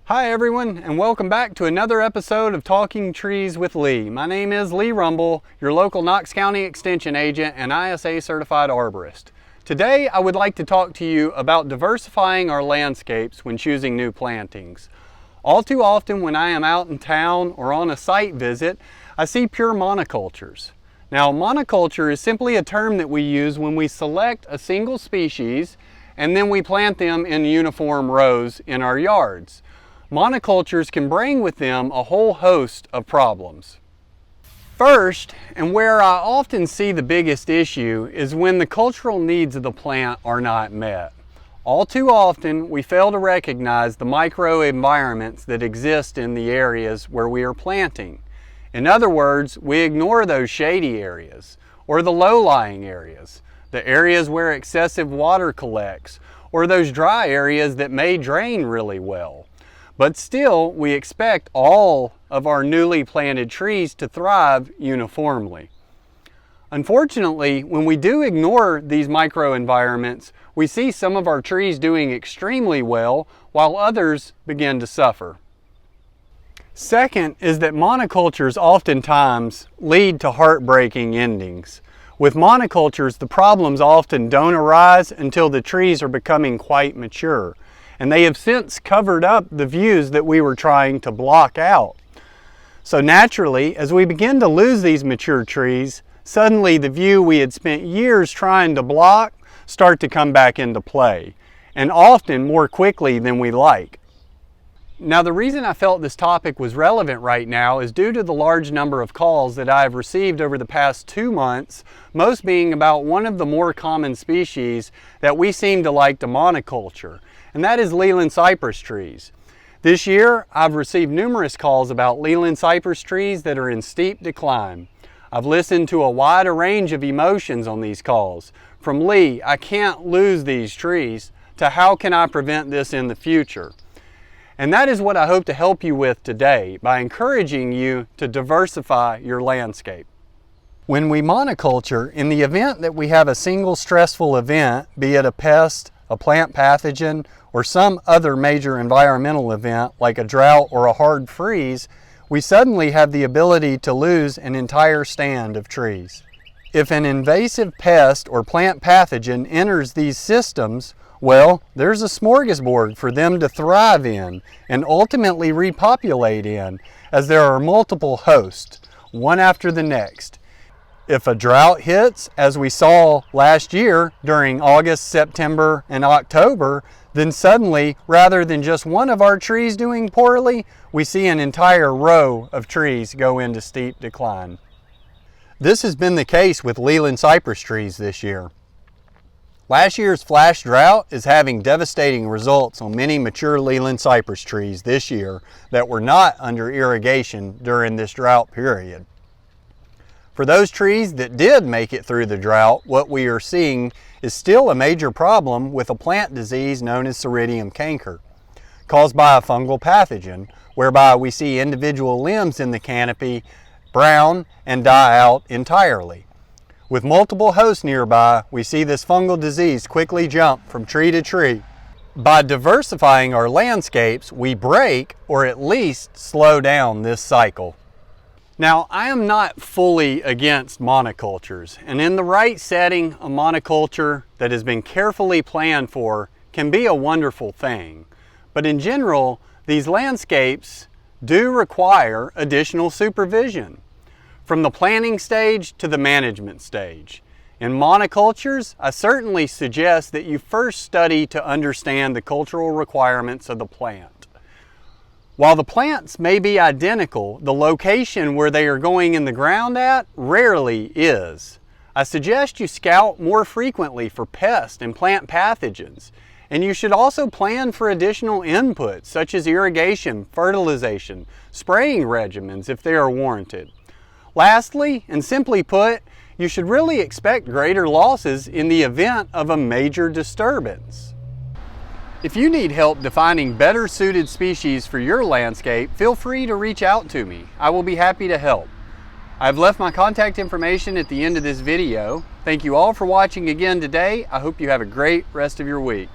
Hi everyone, and welcome back to another episode of Talking Trees with Lee. My name is Lee Rumble, your local Knox County Extension Agent and ISA certified arborist. Today I would like to talk to you about diversifying our landscapes when choosing new plantings. All too often when I am out in town or on a site visit, I see pure monocultures. Now, monoculture is simply a term that we use when we select a single species and then we plant them in uniform rows in our yards. Monocultures can bring with them a whole host of problems. First, and where I often see the biggest issue, is when the cultural needs of the plant are not met. All too often, we fail to recognize the microenvironments that exist in the areas where we are planting. In other words, we ignore those shady areas, or the low-lying areas, the areas where excessive water collects, or those dry areas that may drain really well. But still, we expect all of our newly planted trees to thrive uniformly. Unfortunately, when we do ignore these microenvironments, we see some of our trees doing extremely well while others begin to suffer. Second is that monocultures oftentimes lead to heartbreaking endings. With monocultures, the problems often don't arise until the trees are becoming quite mature, and they have since covered up the views that we were trying to block out. So naturally, as we begin to lose these mature trees, suddenly the view we had spent years trying to block start to come back into play, and often more quickly than we like. Now, the reason I felt this topic was relevant right now is due to the large number of calls that I have received over the past 2 months, most being about one of the more common species that we seem to like to monoculture, and that is Leland cypress trees. This year, I've received numerous calls about Leland cypress trees that are in steep decline. I've listened to a wide range of emotions on these calls, from "Lee, I can't lose these trees," to "How can I prevent this in the future?" And that is what I hope to help you with today by encouraging you to diversify your landscape. When we monoculture, in the event that we have a single stressful event, be it a pest, a plant pathogen, or some other major environmental event like a drought or a hard freeze, we suddenly have the ability to lose an entire stand of trees. If an invasive pest or plant pathogen enters these systems, well, there's a smorgasbord for them to thrive in and ultimately repopulate in, as there are multiple hosts, one after the next. If a drought hits, as we saw last year during August, September, and October, then suddenly, rather than just one of our trees doing poorly, we see an entire row of trees go into steep decline. This has been the case with Leland cypress trees this year. Last year's flash drought is having devastating results on many mature Leland cypress trees this year that were not under irrigation during this drought period. For those trees that did make it through the drought, what we are seeing is still a major problem with a plant disease known as Ceridium canker, caused by a fungal pathogen, whereby we see individual limbs in the canopy brown and die out entirely. With multiple hosts nearby, we see this fungal disease quickly jump from tree to tree. By diversifying our landscapes, we break or at least slow down this cycle. Now, I am not fully against monocultures, and in the right setting, a monoculture that has been carefully planned for can be a wonderful thing. But in general, these landscapes do require additional supervision, from the planning stage to the management stage. In monocultures, I certainly suggest that you first study to understand the cultural requirements of the plant. While the plants may be identical, the location where they are going in the ground at rarely is. I suggest you scout more frequently for pest and plant pathogens, and you should also plan for additional inputs such as irrigation, fertilization, spraying regimens if they are warranted. Lastly, and simply put, you should really expect greater losses in the event of a major disturbance. If you need help defining better suited species for your landscape, feel free to reach out to me. I will be happy to help. I've left my contact information at the end of this video. Thank you all for watching again today. I hope you have a great rest of your week.